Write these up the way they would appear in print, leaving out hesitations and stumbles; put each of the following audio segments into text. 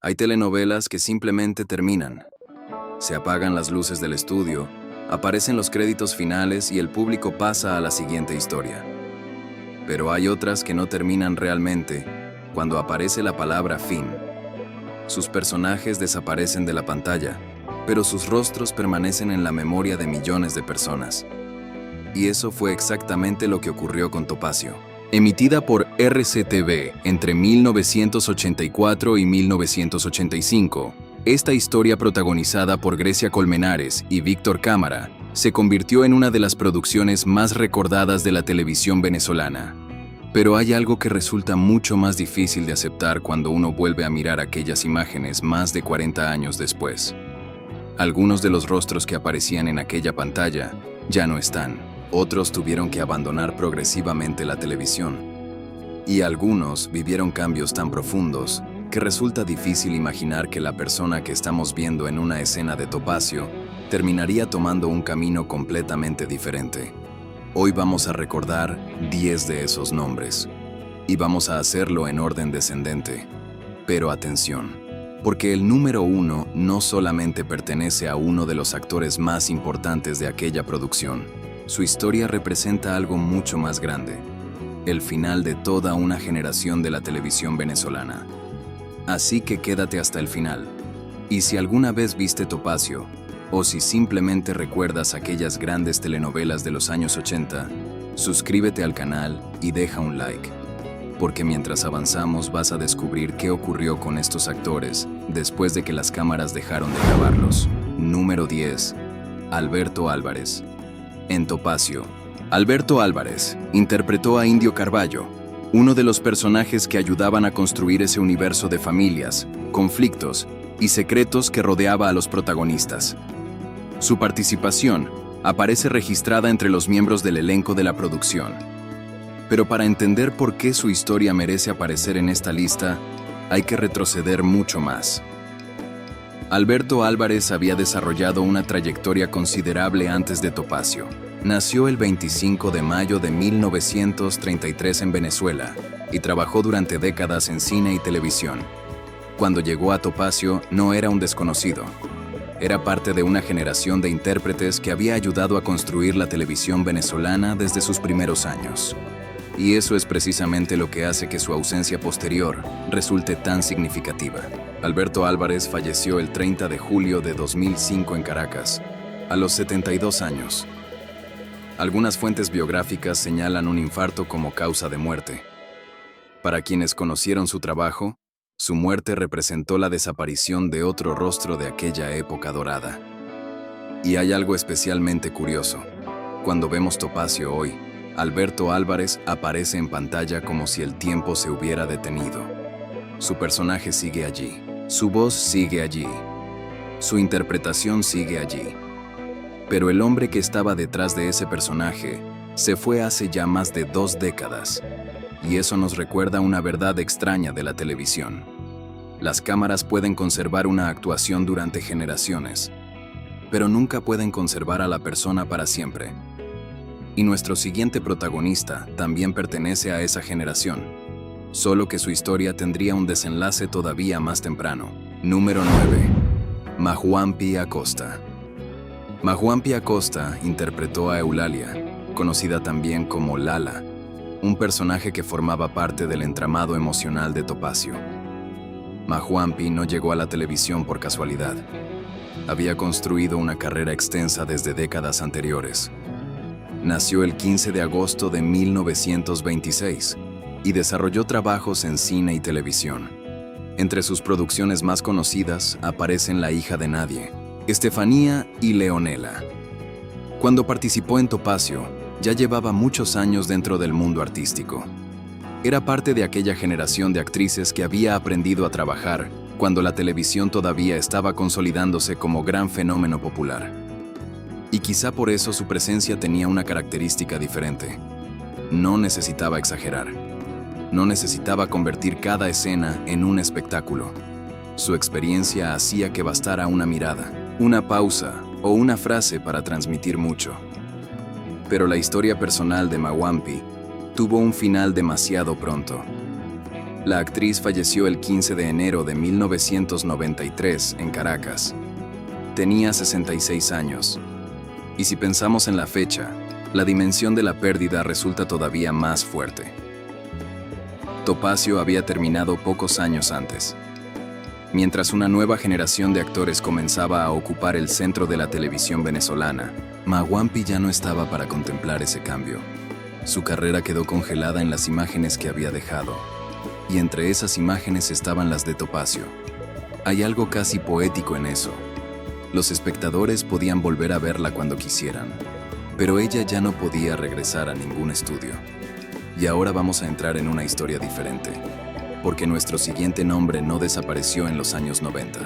Hay telenovelas que simplemente terminan. Se apagan las luces del estudio, aparecen los créditos finales y el público pasa a la siguiente historia. Pero hay otras que no terminan realmente cuando aparece la palabra fin. Sus personajes desaparecen de la pantalla, pero sus rostros permanecen en la memoria de millones de personas. Y eso fue exactamente lo que ocurrió con Topacio. Emitida por RCTV entre 1984 y 1985, esta historia protagonizada por Grecia Colmenares y Víctor Cámara se convirtió en una de las producciones más recordadas de la televisión venezolana. Pero hay algo que resulta mucho más difícil de aceptar cuando uno vuelve a mirar aquellas imágenes más de 40 años después. Algunos de los rostros que aparecían en aquella pantalla ya no están. Otros tuvieron que abandonar progresivamente la televisión. Y algunos vivieron cambios tan profundos que resulta difícil imaginar que la persona que estamos viendo en una escena de Topacio terminaría tomando un camino completamente diferente. Hoy vamos a recordar 10 de esos nombres. Y vamos a hacerlo en orden descendente. Pero atención, porque el número 1 no solamente pertenece a uno de los actores más importantes de aquella producción. Su historia representa algo mucho más grande, el final de toda una generación de la televisión venezolana. Así que quédate hasta el final. Y si alguna vez viste Topacio, o si simplemente recuerdas aquellas grandes telenovelas de los años 80, suscríbete al canal y deja un like. Porque mientras avanzamos vas a descubrir qué ocurrió con estos actores después de que las cámaras dejaron de grabarlos. Número 10. Alberto Álvarez. En Topacio, Alberto Álvarez interpretó a Indio Carballo, uno de los personajes que ayudaban a construir ese universo de familias, conflictos y secretos que rodeaba a los protagonistas. Su participación aparece registrada entre los miembros del elenco de la producción. Pero para entender por qué su historia merece aparecer en esta lista, hay que retroceder mucho más. Alberto Álvarez había desarrollado una trayectoria considerable antes de Topacio. Nació el 25 de mayo de 1933 en Venezuela y trabajó durante décadas en cine y televisión. Cuando llegó a Topacio no era un desconocido. Era parte de una generación de intérpretes que había ayudado a construir la televisión venezolana desde sus primeros años. Y eso es precisamente lo que hace que su ausencia posterior resulte tan significativa. Alberto Álvarez falleció el 30 de julio de 2005 en Caracas, a los 72 años. Algunas fuentes biográficas señalan un infarto como causa de muerte. Para quienes conocieron su trabajo, su muerte representó la desaparición de otro rostro de aquella época dorada. Y hay algo especialmente curioso. Cuando vemos Topacio hoy, Alberto Álvarez aparece en pantalla como si el tiempo se hubiera detenido. Su personaje sigue allí, su voz sigue allí, su interpretación sigue allí. Pero el hombre que estaba detrás de ese personaje se fue hace ya más de 2 décadas, y eso nos recuerda una verdad extraña de la televisión. Las cámaras pueden conservar una actuación durante generaciones, pero nunca pueden conservar a la persona para siempre. Y nuestro siguiente protagonista también pertenece a esa generación, solo que su historia tendría un desenlace todavía más temprano. Número 9. Mahuampi Acosta. Mahuampi Acosta interpretó a Eulalia, conocida también como Lala, un personaje que formaba parte del entramado emocional de Topacio. Mahuampi no llegó a la televisión por casualidad. Había construido una carrera extensa desde décadas anteriores. Nació el 15 de agosto de 1926 y desarrolló trabajos en cine y televisión. Entre sus producciones más conocidas aparecen La hija de nadie, Estefanía y Leonela. Cuando participó en Topacio, ya llevaba muchos años dentro del mundo artístico. Era parte de aquella generación de actrices que había aprendido a trabajar cuando la televisión todavía estaba consolidándose como gran fenómeno popular. Y quizá por eso su presencia tenía una característica diferente. No necesitaba exagerar. No necesitaba convertir cada escena en un espectáculo. Su experiencia hacía que bastara una mirada, una pausa o una frase para transmitir mucho. Pero la historia personal de Mahuampi tuvo un final demasiado pronto. La actriz falleció el 15 de enero de 1993 en Caracas. Tenía 66 años. Y si pensamos en la fecha, la dimensión de la pérdida resulta todavía más fuerte. Topacio había terminado pocos años antes. Mientras una nueva generación de actores comenzaba a ocupar el centro de la televisión venezolana, Mahuampi ya no estaba para contemplar ese cambio. Su carrera quedó congelada en las imágenes que había dejado, y entre esas imágenes estaban las de Topacio. Hay algo casi poético en eso. Los espectadores podían volver a verla cuando quisieran, pero ella ya no podía regresar a ningún estudio. Y ahora vamos a entrar en una historia diferente, porque nuestro siguiente nombre no desapareció en los años 90.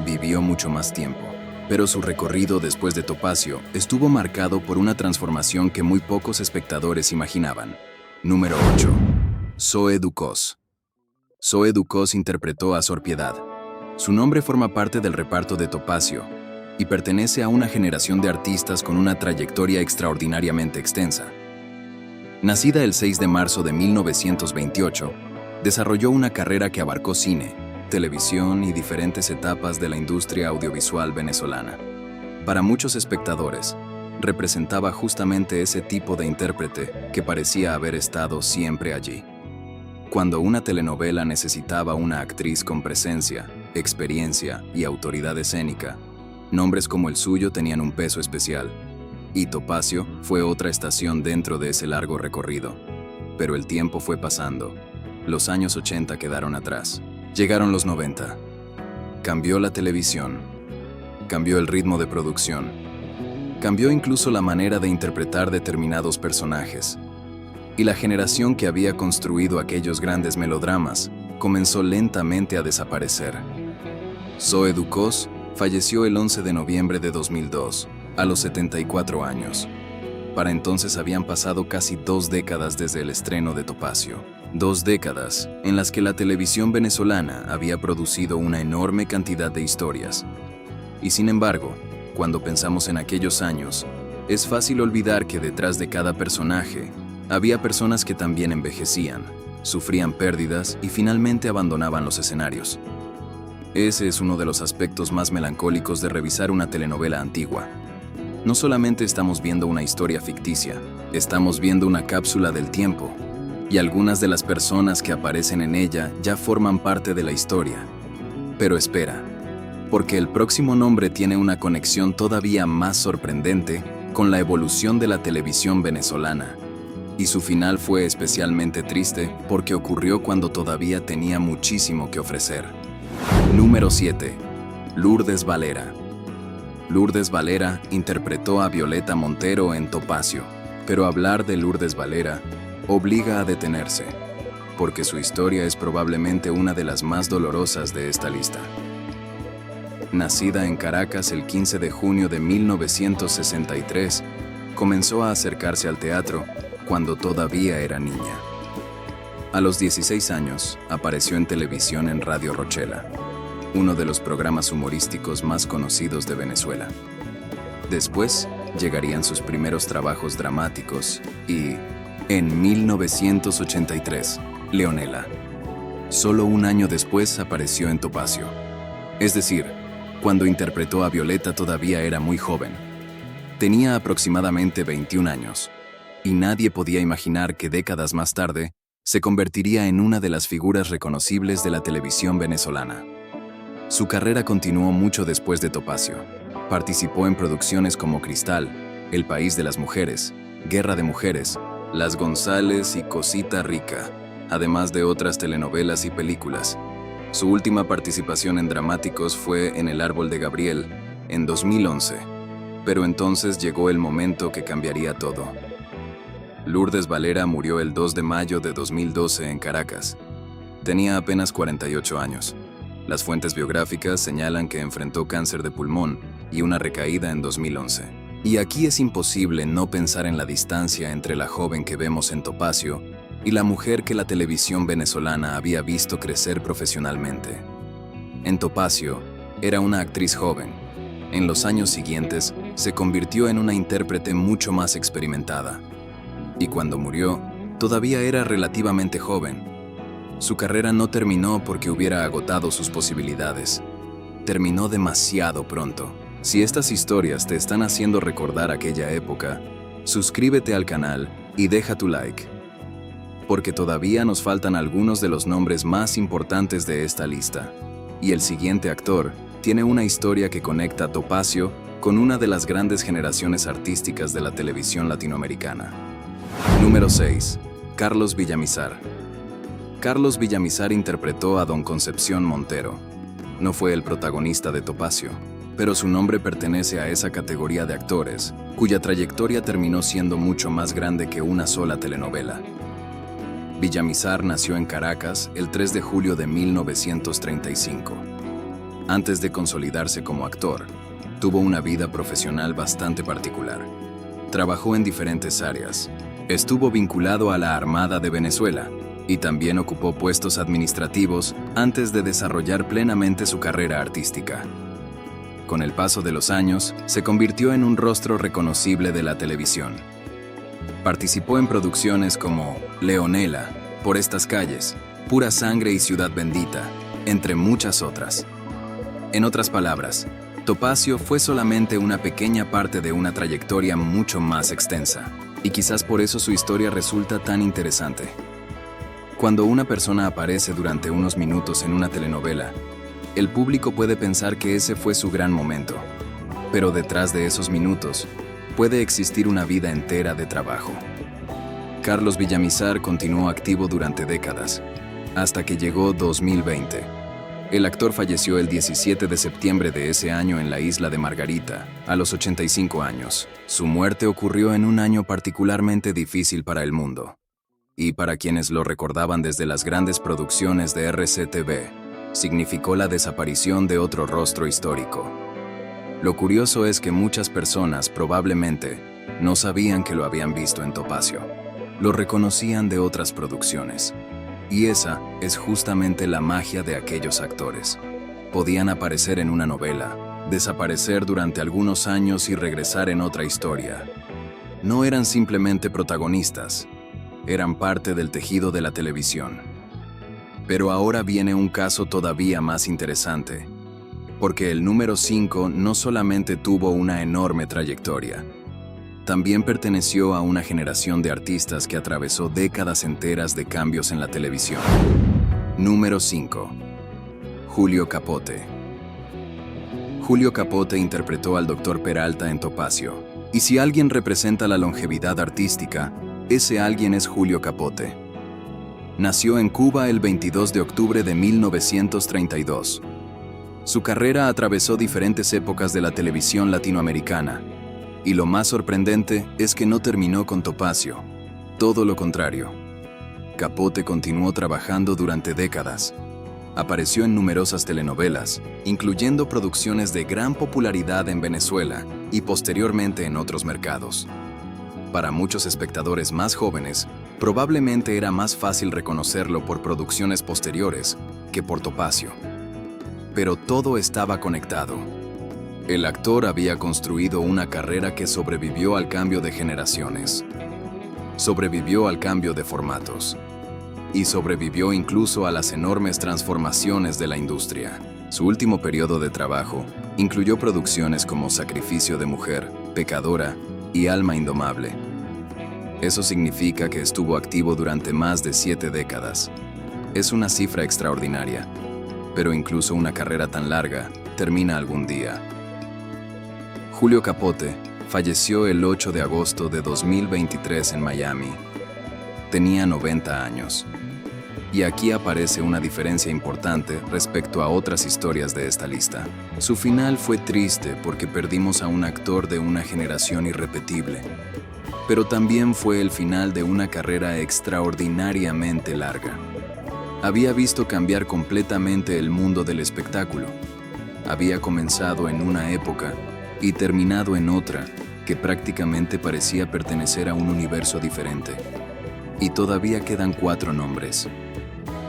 Vivió mucho más tiempo, pero su recorrido después de Topacio estuvo marcado por una transformación que muy pocos espectadores imaginaban. Número 8. Zoe Ducos. Zoe Ducos interpretó a Sor Piedad. Su nombre forma parte del reparto de Topacio y pertenece a una generación de artistas con una trayectoria extraordinariamente extensa. Nacida el 6 de marzo de 1928, desarrolló una carrera que abarcó cine, televisión y diferentes etapas de la industria audiovisual venezolana. Para muchos espectadores, representaba justamente ese tipo de intérprete que parecía haber estado siempre allí. Cuando una telenovela necesitaba una actriz con presencia, experiencia y autoridad escénica, nombres como el suyo tenían un peso especial. Y Topacio fue otra estación dentro de ese largo recorrido. Pero el tiempo fue pasando. Los años 80 quedaron atrás. Llegaron los 90. Cambió la televisión. Cambió el ritmo de producción. Cambió incluso la manera de interpretar determinados personajes. Y la generación que había construido aquellos grandes melodramas comenzó lentamente a desaparecer. Zoe Ducos falleció el 11 de noviembre de 2002, a los 74 años. Para entonces habían pasado casi 2 décadas desde el estreno de Topacio. 2 décadas en las que la televisión venezolana había producido una enorme cantidad de historias. Y sin embargo, cuando pensamos en aquellos años, es fácil olvidar que detrás de cada personaje había personas que también envejecían, sufrían pérdidas y finalmente abandonaban los escenarios. Ese es uno de los aspectos más melancólicos de revisar una telenovela antigua. No solamente estamos viendo una historia ficticia, estamos viendo una cápsula del tiempo, y algunas de las personas que aparecen en ella ya forman parte de la historia. Pero espera, porque el próximo nombre tiene una conexión todavía más sorprendente con la evolución de la televisión venezolana. Y su final fue especialmente triste porque ocurrió cuando todavía tenía muchísimo que ofrecer. Número 7. Lourdes Valera. Lourdes Valera interpretó a Violeta Montero en Topacio, pero hablar de Lourdes Valera obliga a detenerse, porque su historia es probablemente una de las más dolorosas de esta lista. Nacida en Caracas el 15 de junio de 1963, comenzó a acercarse al teatro cuando todavía era niña. A los 16 años, apareció en televisión en Radio Rochela, uno de los programas humorísticos más conocidos de Venezuela. Después, llegarían sus primeros trabajos dramáticos y, en 1983, Leonela. Solo un año después apareció en Topacio. Es decir, cuando interpretó a Violeta todavía era muy joven. Tenía aproximadamente 21 años. Y nadie podía imaginar que décadas más tarde se convertiría en una de las figuras reconocibles de la televisión venezolana. Su carrera continuó mucho después de Topacio. Participó en producciones como Cristal, El País de las Mujeres, Guerra de Mujeres, Las González y Cosita Rica, además de otras telenovelas y películas. Su última participación en dramáticos fue en El Árbol de Gabriel, en 2011. Pero entonces llegó el momento que cambiaría todo. Lourdes Valera murió el 2 de mayo de 2012 en Caracas. Tenía apenas 48 años. Las fuentes biográficas señalan que enfrentó cáncer de pulmón y una recaída en 2011. Y aquí es imposible no pensar en la distancia entre la joven que vemos en Topacio y la mujer que la televisión venezolana había visto crecer profesionalmente. En Topacio, era una actriz joven. En los años siguientes, se convirtió en una intérprete mucho más experimentada. Y cuando murió, todavía era relativamente joven. Su carrera no terminó porque hubiera agotado sus posibilidades. Terminó demasiado pronto. Si estas historias te están haciendo recordar aquella época, suscríbete al canal y deja tu like, porque todavía nos faltan algunos de los nombres más importantes de esta lista. Y el siguiente actor tiene una historia que conecta a Topacio con una de las grandes generaciones artísticas de la televisión latinoamericana. Número 6. Carlos Villamizar. Carlos Villamizar interpretó a Don Concepción Montero. No fue el protagonista de Topacio, pero su nombre pertenece a esa categoría de actores, cuya trayectoria terminó siendo mucho más grande que una sola telenovela. Villamizar nació en Caracas el 3 de julio de 1935. Antes de consolidarse como actor, tuvo una vida profesional bastante particular. Trabajó en diferentes áreas. Estuvo vinculado a la Armada de Venezuela y también ocupó puestos administrativos antes de desarrollar plenamente su carrera artística. Con el paso de los años, se convirtió en un rostro reconocible de la televisión. Participó en producciones como Leonela, Por estas calles, Pura sangre y Ciudad bendita, entre muchas otras. En otras palabras, Topacio fue solamente una pequeña parte de una trayectoria mucho más extensa, y quizás por eso su historia resulta tan interesante. Cuando una persona aparece durante unos minutos en una telenovela, el público puede pensar que ese fue su gran momento, pero detrás de esos minutos puede existir una vida entera de trabajo. Carlos Villamizar continuó activo durante décadas, hasta que llegó 2020. El actor falleció el 17 de septiembre de ese año en la isla de Margarita, a los 85 años. Su muerte ocurrió en un año particularmente difícil para el mundo. Y para quienes lo recordaban desde las grandes producciones de RCTV, significó la desaparición de otro rostro histórico. Lo curioso es que muchas personas probablemente no sabían que lo habían visto en Topacio. Lo reconocían de otras producciones. Y esa es justamente la magia de aquellos actores. Podían aparecer en una novela, desaparecer durante algunos años y regresar en otra historia. No eran simplemente protagonistas, eran parte del tejido de la televisión. Pero ahora viene un caso todavía más interesante, porque el número 5 no solamente tuvo una enorme trayectoria, también perteneció a una generación de artistas que atravesó décadas enteras de cambios en la televisión. Número 5. Julio Capote. Julio Capote interpretó al Dr. Peralta en Topacio, y si alguien representa la longevidad artística, ese alguien es Julio Capote. Nació en Cuba el 22 de octubre de 1932. Su carrera atravesó diferentes épocas de la televisión latinoamericana, y lo más sorprendente es que no terminó con Topacio. Todo lo contrario. Capote continuó trabajando durante décadas. Apareció en numerosas telenovelas, incluyendo producciones de gran popularidad en Venezuela y posteriormente en otros mercados. Para muchos espectadores más jóvenes, probablemente era más fácil reconocerlo por producciones posteriores que por Topacio. Pero todo estaba conectado. El actor había construido una carrera que sobrevivió al cambio de generaciones, sobrevivió al cambio de formatos y sobrevivió incluso a las enormes transformaciones de la industria. Su último periodo de trabajo incluyó producciones como Sacrificio de mujer, Pecadora y Alma indomable. Eso significa que estuvo activo durante más de 7 décadas. Es una cifra extraordinaria, pero incluso una carrera tan larga termina algún día. Julio Capote falleció el 8 de agosto de 2023 en Miami. Tenía 90 años. Y aquí aparece una diferencia importante respecto a otras historias de esta lista. Su final fue triste porque perdimos a un actor de una generación irrepetible, pero también fue el final de una carrera extraordinariamente larga. Había visto cambiar completamente el mundo del espectáculo. Había comenzado en una época y terminado en otra que prácticamente parecía pertenecer a un universo diferente. Y todavía quedan 4 nombres.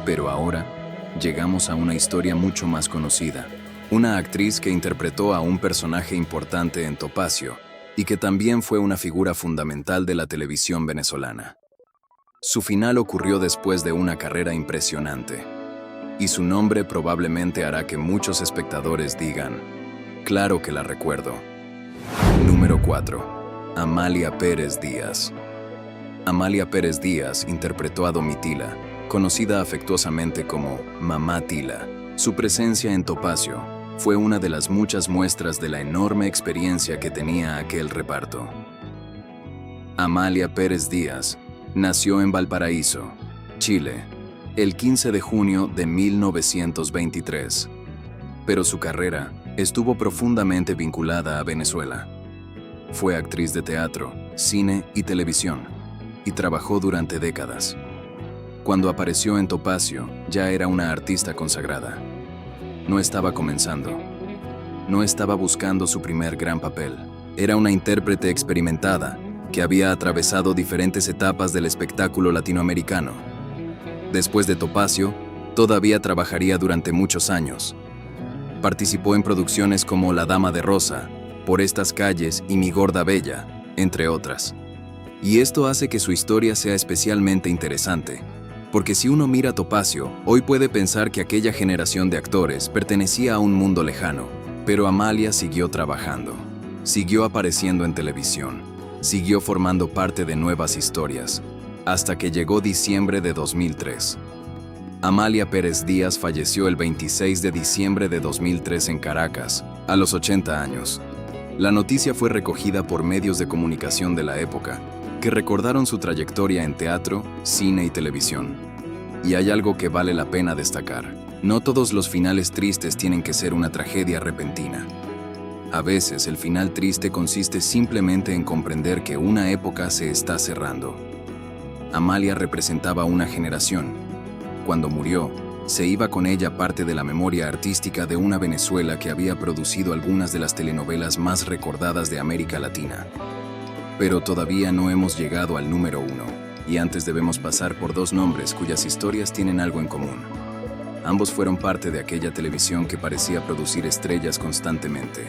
Pero ahora llegamos a una historia mucho más conocida. Una actriz que interpretó a un personaje importante en Topacio y que también fue una figura fundamental de la televisión venezolana. Su final ocurrió después de una carrera impresionante, y su nombre probablemente hará que muchos espectadores digan, claro que la recuerdo. Número 4. Amalia Pérez Díaz. Amalia Pérez Díaz interpretó a Domitila, conocida afectuosamente como Mamá Tila. Su presencia en Topacio fue una de las muchas muestras de la enorme experiencia que tenía aquel reparto. Amalia Pérez Díaz nació en Valparaíso, Chile, el 15 de junio de 1923, pero su carrera estuvo profundamente vinculada a Venezuela. Fue actriz de teatro, cine y televisión, y trabajó durante décadas. Cuando apareció en Topacio, ya era una artista consagrada. No estaba comenzando. No estaba buscando su primer gran papel. Era una intérprete experimentada que había atravesado diferentes etapas del espectáculo latinoamericano. Después de Topacio, todavía trabajaría durante muchos años. Participó en producciones como La Dama de Rosa, Por estas calles y Mi Gorda Bella, entre otras. Y esto hace que su historia sea especialmente interesante, porque si uno mira Topacio, hoy puede pensar que aquella generación de actores pertenecía a un mundo lejano, pero Amalia siguió trabajando, siguió apareciendo en televisión, siguió formando parte de nuevas historias, hasta que llegó diciembre de 2003. Amalia Pérez Díaz falleció el 26 de diciembre de 2003 en Caracas, a los 80 años. La noticia fue recogida por medios de comunicación de la época, que recordaron su trayectoria en teatro, cine y televisión. Y hay algo que vale la pena destacar. No todos los finales tristes tienen que ser una tragedia repentina. A veces el final triste consiste simplemente en comprender que una época se está cerrando. Amalia representaba una generación. Cuando murió, se iba con ella parte de la memoria artística de una Venezuela que había producido algunas de las telenovelas más recordadas de América Latina. Pero todavía no hemos llegado al número 1, y antes debemos pasar por dos nombres cuyas historias tienen algo en común. Ambos fueron parte de aquella televisión que parecía producir estrellas constantemente,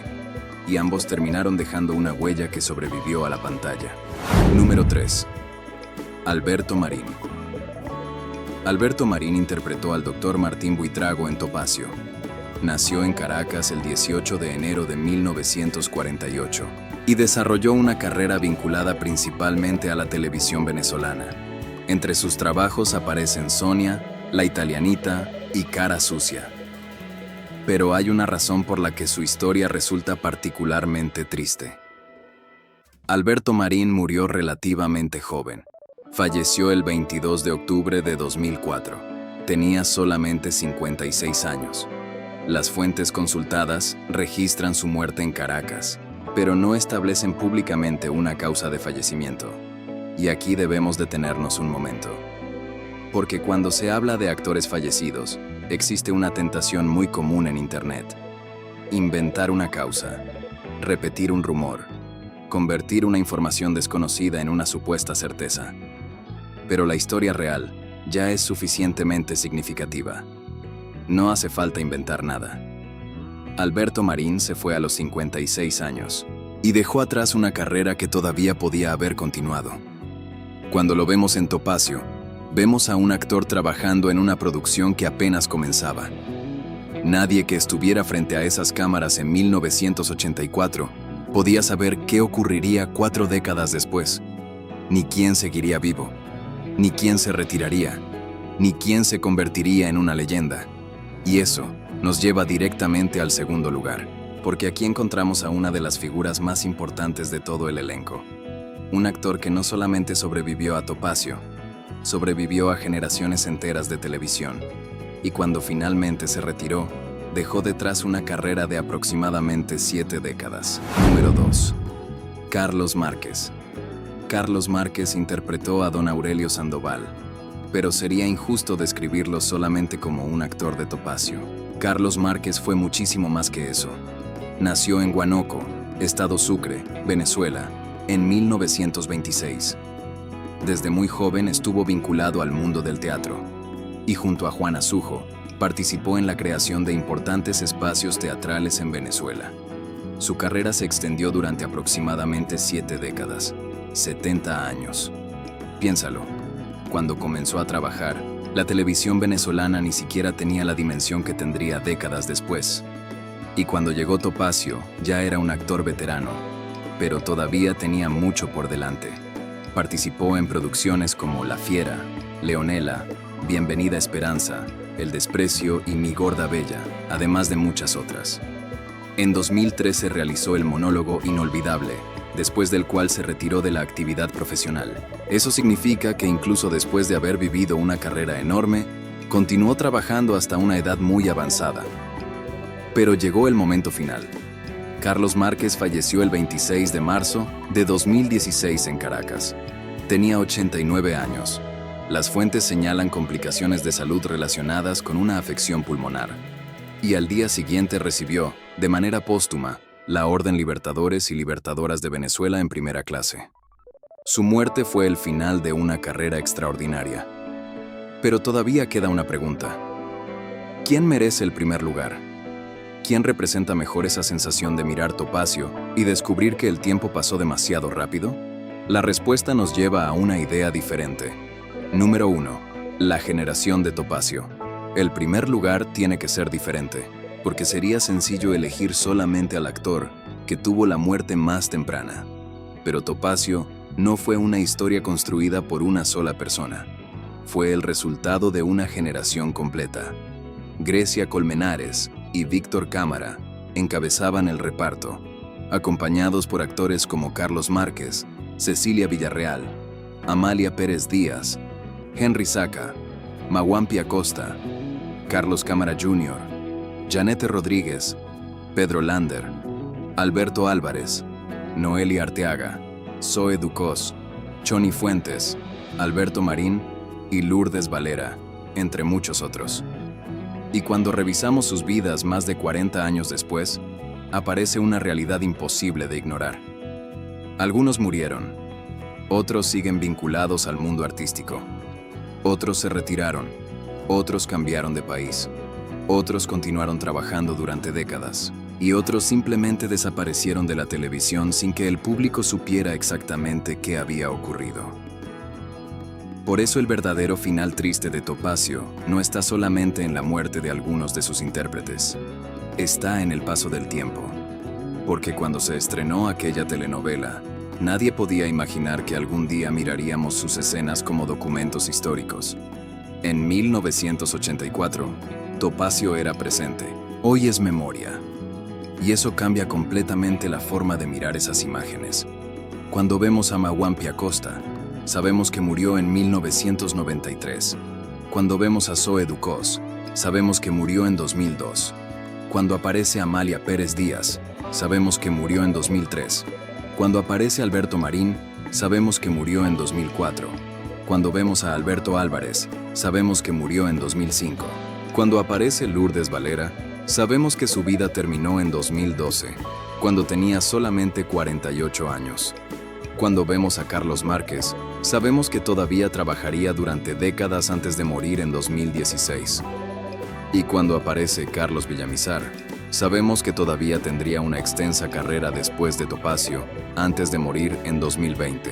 y ambos terminaron dejando una huella que sobrevivió a la pantalla. Número 3. Alberto Marín. Alberto Marín interpretó al Dr. Martín Buitrago en Topacio. Nació en Caracas el 18 de enero de 1948 y desarrolló una carrera vinculada principalmente a la televisión venezolana. Entre sus trabajos aparecen Sonia, La Italianita y Cara Sucia. Pero hay una razón por la que su historia resulta particularmente triste. Alberto Marín murió relativamente joven. Falleció el 22 de octubre de 2004. Tenía solamente 56 años. Las fuentes consultadas registran su muerte en Caracas, pero no establecen públicamente una causa de fallecimiento. Y aquí debemos detenernos un momento. Porque cuando se habla de actores fallecidos, existe una tentación muy común en Internet. Inventar una causa, repetir un rumor, convertir una información desconocida en una supuesta certeza. Pero la historia real ya es suficientemente significativa. No hace falta inventar nada. Alberto Marín se fue a los 56 años y dejó atrás una carrera que todavía podía haber continuado. Cuando lo vemos en Topacio, vemos a un actor trabajando en una producción que apenas comenzaba. Nadie que estuviera frente a esas cámaras en 1984 podía saber qué ocurriría 4 décadas después, ni quién seguiría vivo, ni quién se retiraría, ni quién se convertiría en una leyenda. Y eso nos lleva directamente al segundo lugar, porque aquí encontramos a una de las figuras más importantes de todo el elenco. Un actor que no solamente sobrevivió a Topacio, sobrevivió a generaciones enteras de televisión, y cuando finalmente se retiró, dejó detrás una carrera de aproximadamente 7 décadas. Número 2. Carlos Márquez. Carlos Márquez interpretó a Don Aurelio Sandoval, pero sería injusto describirlo solamente como un actor de Topacio. Carlos Márquez fue muchísimo más que eso. Nació en Huánuco, Estado Sucre, Venezuela, en 1926. Desde muy joven estuvo vinculado al mundo del teatro, y junto a Juan Azujo, participó en la creación de importantes espacios teatrales en Venezuela. Su carrera se extendió durante aproximadamente 7 décadas, 70 años. Piénsalo, Cuando comenzó a trabajar, la televisión venezolana ni siquiera tenía la dimensión que tendría décadas después. Y cuando llegó Topacio, ya era un actor veterano, pero todavía tenía mucho por delante. Participó en producciones como La Fiera, Leonela, Bienvenida Esperanza, El Desprecio y Mi Gorda Bella, además de muchas otras. En 2013 realizó el monólogo Inolvidable, después del cual se retiró de la actividad profesional. Eso significa que incluso después de haber vivido una carrera enorme, continuó trabajando hasta una edad muy avanzada. Pero llegó el momento final. Carlos Márquez falleció el 26 de marzo de 2016 en Caracas. Tenía 89 años. Las fuentes señalan complicaciones de salud relacionadas con una afección pulmonar. Y al día siguiente recibió, de manera póstuma, la Orden Libertadores y Libertadoras de Venezuela en primera clase. Su muerte fue el final de una carrera extraordinaria. Pero todavía queda una pregunta. ¿Quién merece el primer lugar? ¿Quién representa mejor esa sensación de mirar Topacio y descubrir que el tiempo pasó demasiado rápido? La respuesta nos lleva a una idea diferente. Número 1. La generación de Topacio. El primer lugar tiene que ser diferente, porque sería sencillo elegir solamente al actor que tuvo la muerte más temprana. Pero Topacio no fue una historia construida por una sola persona. Fue el resultado de una generación completa. Grecia Colmenares y Víctor Cámara encabezaban el reparto, acompañados por actores como Carlos Márquez, Cecilia Villarreal, Amalia Pérez Díaz, Henry Saca, Maguampi Acosta, Carlos Cámara Jr., Janete Rodríguez, Pedro Lander, Alberto Álvarez, Noelia Arteaga, Zoe Ducós, Choni Fuentes, Alberto Marín y Lourdes Valera, entre muchos otros. Y cuando revisamos sus vidas más de 40 años después, aparece una realidad imposible de ignorar. Algunos murieron, otros siguen vinculados al mundo artístico. Otros se retiraron, otros cambiaron de país, otros continuaron trabajando durante décadas, y otros simplemente desaparecieron de la televisión sin que el público supiera exactamente qué había ocurrido. Por eso el verdadero final triste de Topacio no está solamente en la muerte de algunos de sus intérpretes, está en el paso del tiempo. Porque cuando se estrenó aquella telenovela, nadie podía imaginar que algún día miraríamos sus escenas como documentos históricos. En 1984, Topacio era presente, hoy es memoria. Y eso cambia completamente la forma de mirar esas imágenes. Cuando vemos a Maguampi Acosta, sabemos que murió en 1993. Cuando vemos a Zoe Ducós, sabemos que murió en 2002. Cuando aparece Amalia Pérez Díaz, sabemos que murió en 2003. Cuando aparece Alberto Marín, sabemos que murió en 2004. Cuando vemos a Alberto Álvarez, sabemos que murió en 2005. Cuando aparece Lourdes Valera, sabemos que su vida terminó en 2012, cuando tenía solamente 48 años. Cuando vemos a Carlos Márquez, sabemos que todavía trabajaría durante décadas antes de morir en 2016. Y cuando aparece Carlos Villamizar, sabemos que todavía tendría una extensa carrera después de Topacio, antes de morir en 2020.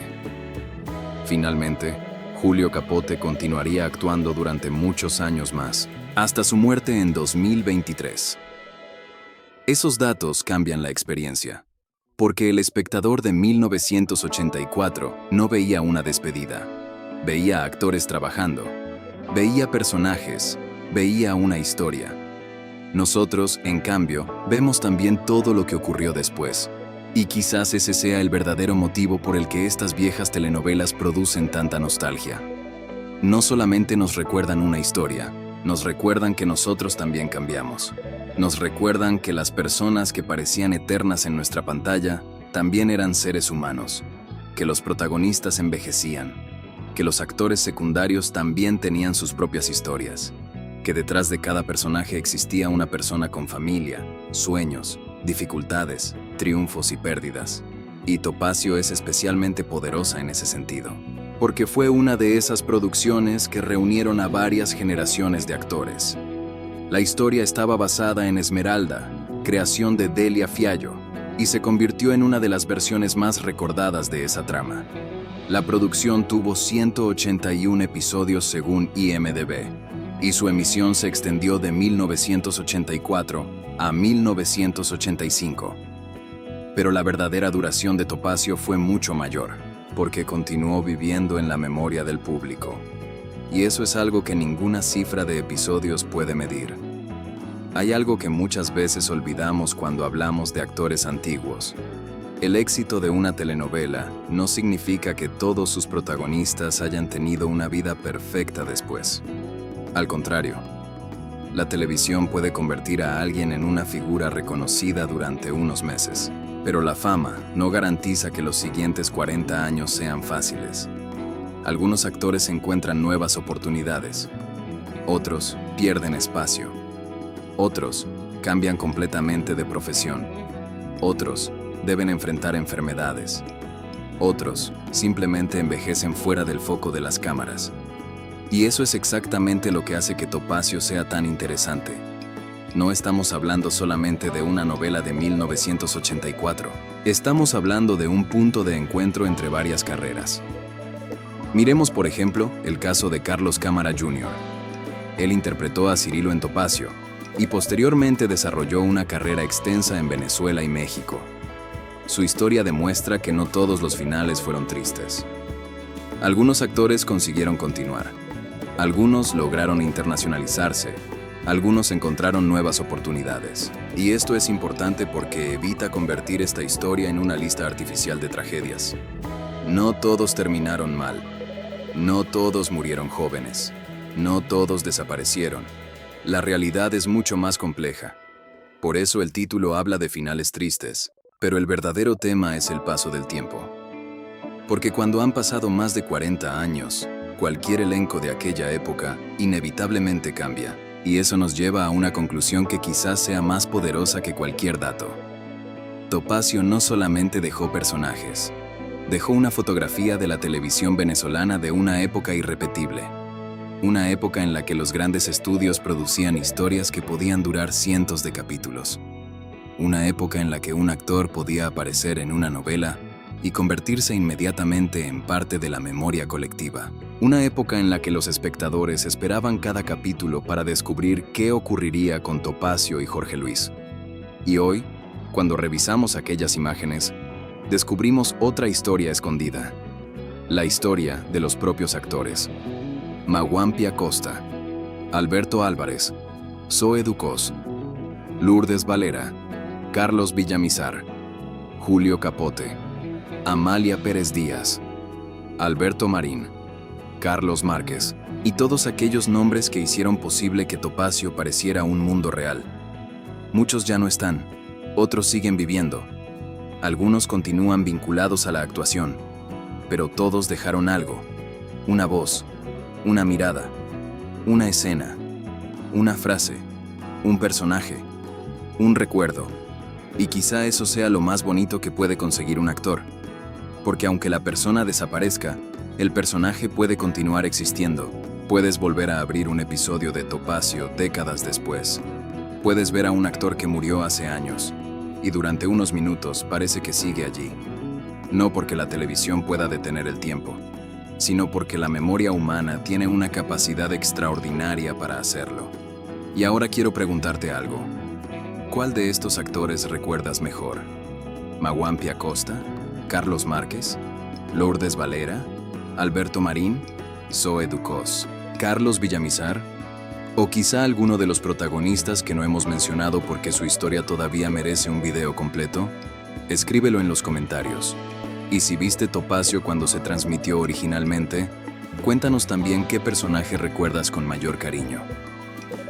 Finalmente, Julio Capote continuaría actuando durante muchos años más, hasta su muerte en 2023. Esos datos cambian la experiencia, porque el espectador de 1984 no veía una despedida, veía actores trabajando, veía personajes, veía una historia. Nosotros, en cambio, vemos también todo lo que ocurrió después. Y quizás ese sea el verdadero motivo por el que estas viejas telenovelas producen tanta nostalgia. No solamente nos recuerdan una historia, nos recuerdan que nosotros también cambiamos. Nos recuerdan que las personas que parecían eternas en nuestra pantalla también eran seres humanos, que los protagonistas envejecían, que los actores secundarios también tenían sus propias historias, que detrás de cada personaje existía una persona con familia, sueños, dificultades, triunfos y pérdidas. Y Topacio es especialmente poderosa en ese sentido, porque fue una de esas producciones que reunieron a varias generaciones de actores. La historia estaba basada en Esmeralda, creación de Delia Fiallo, y se convirtió en una de las versiones más recordadas de esa trama. La producción tuvo 181 episodios según IMDb, y su emisión se extendió de 1984 a 1985. Pero la verdadera duración de Topacio fue mucho mayor, porque continuó viviendo en la memoria del público. Y eso es algo que ninguna cifra de episodios puede medir. Hay algo que muchas veces olvidamos cuando hablamos de actores antiguos. El éxito de una telenovela no significa que todos sus protagonistas hayan tenido una vida perfecta después. Al contrario, la televisión puede convertir a alguien en una figura reconocida durante unos meses, pero la fama no garantiza que los siguientes 40 años sean fáciles. Algunos actores encuentran nuevas oportunidades, otros pierden espacio, otros cambian completamente de profesión, otros deben enfrentar enfermedades, otros simplemente envejecen fuera del foco de las cámaras. Y eso es exactamente lo que hace que Topacio sea tan interesante. No estamos hablando solamente de una novela de 1984. Estamos hablando de un punto de encuentro entre varias carreras. Miremos, por ejemplo, el caso de Carlos Cámara Jr. Él interpretó a Cirilo en Topacio y posteriormente desarrolló una carrera extensa en Venezuela y México. Su historia demuestra que no todos los finales fueron tristes. Algunos actores consiguieron continuar. Algunos lograron internacionalizarse, algunos encontraron nuevas oportunidades. Y esto es importante porque evita convertir esta historia en una lista artificial de tragedias. No todos terminaron mal, no todos murieron jóvenes, no todos desaparecieron. La realidad es mucho más compleja. Por eso el título habla de finales tristes, pero el verdadero tema es el paso del tiempo. Porque cuando han pasado más de 40 años, cualquier elenco de aquella época inevitablemente cambia, y eso nos lleva a una conclusión que quizás sea más poderosa que cualquier dato. Topacio no solamente dejó personajes, dejó una fotografía de la televisión venezolana de una época irrepetible, una época en la que los grandes estudios producían historias que podían durar cientos de capítulos, una época en la que un actor podía aparecer en una novela y convertirse inmediatamente en parte de la memoria colectiva. Una época en la que los espectadores esperaban cada capítulo para descubrir qué ocurriría con Topacio y Jorge Luis. Y hoy, cuando revisamos aquellas imágenes, descubrimos otra historia escondida. La historia de los propios actores. Maguampia Acosta, Alberto Álvarez, Zoe Ducos, Lourdes Valera, Carlos Villamizar, Julio Capote, Amalia Pérez Díaz, Alberto Marín, Carlos Márquez, y todos aquellos nombres que hicieron posible que Topacio pareciera un mundo real. Muchos ya no están, otros siguen viviendo. Algunos continúan vinculados a la actuación, pero todos dejaron algo, una voz, una mirada, una escena, una frase, un personaje, un recuerdo. Y quizá eso sea lo más bonito que puede conseguir un actor. Porque aunque la persona desaparezca, el personaje puede continuar existiendo. Puedes volver a abrir un episodio de Topacio décadas después. Puedes ver a un actor que murió hace años, y durante unos minutos parece que sigue allí. No porque la televisión pueda detener el tiempo, sino porque la memoria humana tiene una capacidad extraordinaria para hacerlo. Y ahora quiero preguntarte algo. ¿Cuál de estos actores recuerdas mejor? ¿Maguampia Acosta? ¿Carlos Márquez? ¿Lourdes Valera? ¿Alberto Marín? ¿Zoe Ducos? ¿Carlos Villamizar? ¿O quizá alguno de los protagonistas que no hemos mencionado porque su historia todavía merece un video completo? Escríbelo en los comentarios. Y si viste Topacio cuando se transmitió originalmente, cuéntanos también qué personaje recuerdas con mayor cariño.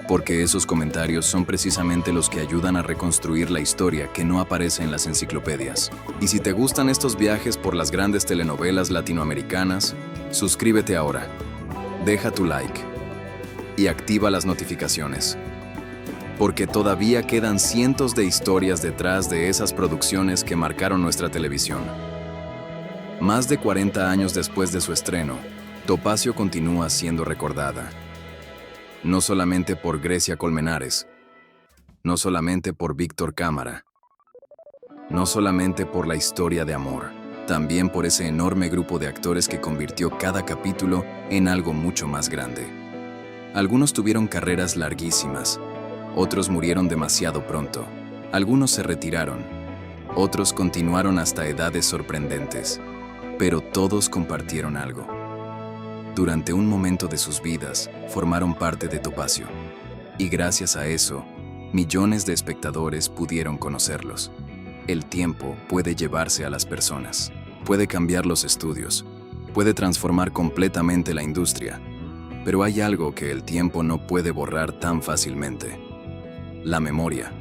Porque esos comentarios son precisamente los que ayudan a reconstruir la historia que no aparece en las enciclopedias. Y si te gustan estos viajes por las grandes telenovelas latinoamericanas, suscríbete ahora, deja tu like y activa las notificaciones. Porque todavía quedan cientos de historias detrás de esas producciones que marcaron nuestra televisión. Más de 40 años después de su estreno, Topacio continúa siendo recordada. No solamente por Grecia Colmenares, no solamente por Víctor Cámara, no solamente por la historia de amor, también por ese enorme grupo de actores que convirtió cada capítulo en algo mucho más grande. Algunos tuvieron carreras larguísimas, otros murieron demasiado pronto, algunos se retiraron, otros continuaron hasta edades sorprendentes, pero todos compartieron algo. Durante un momento de sus vidas, formaron parte de Topacio, y gracias a eso, millones de espectadores pudieron conocerlos. El tiempo puede llevarse a las personas, puede cambiar los estudios, puede transformar completamente la industria, pero hay algo que el tiempo no puede borrar tan fácilmente: la memoria.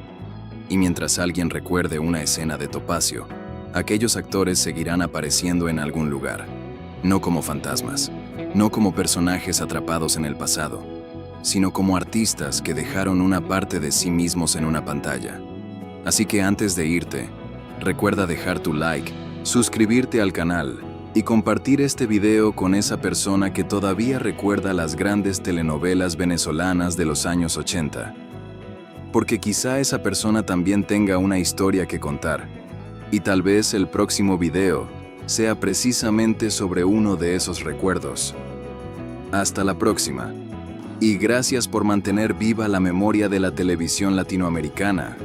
Y mientras alguien recuerde una escena de Topacio, aquellos actores seguirán apareciendo en algún lugar, no como fantasmas, no como personajes atrapados en el pasado, sino como artistas que dejaron una parte de sí mismos en una pantalla. Así que antes de irte, recuerda dejar tu like, suscribirte al canal y compartir este video con esa persona que todavía recuerda las grandes telenovelas venezolanas de los años 80. Porque quizá esa persona también tenga una historia que contar, y tal vez el próximo video sea precisamente sobre uno de esos recuerdos. Hasta la próxima. Y gracias por mantener viva la memoria de la televisión latinoamericana.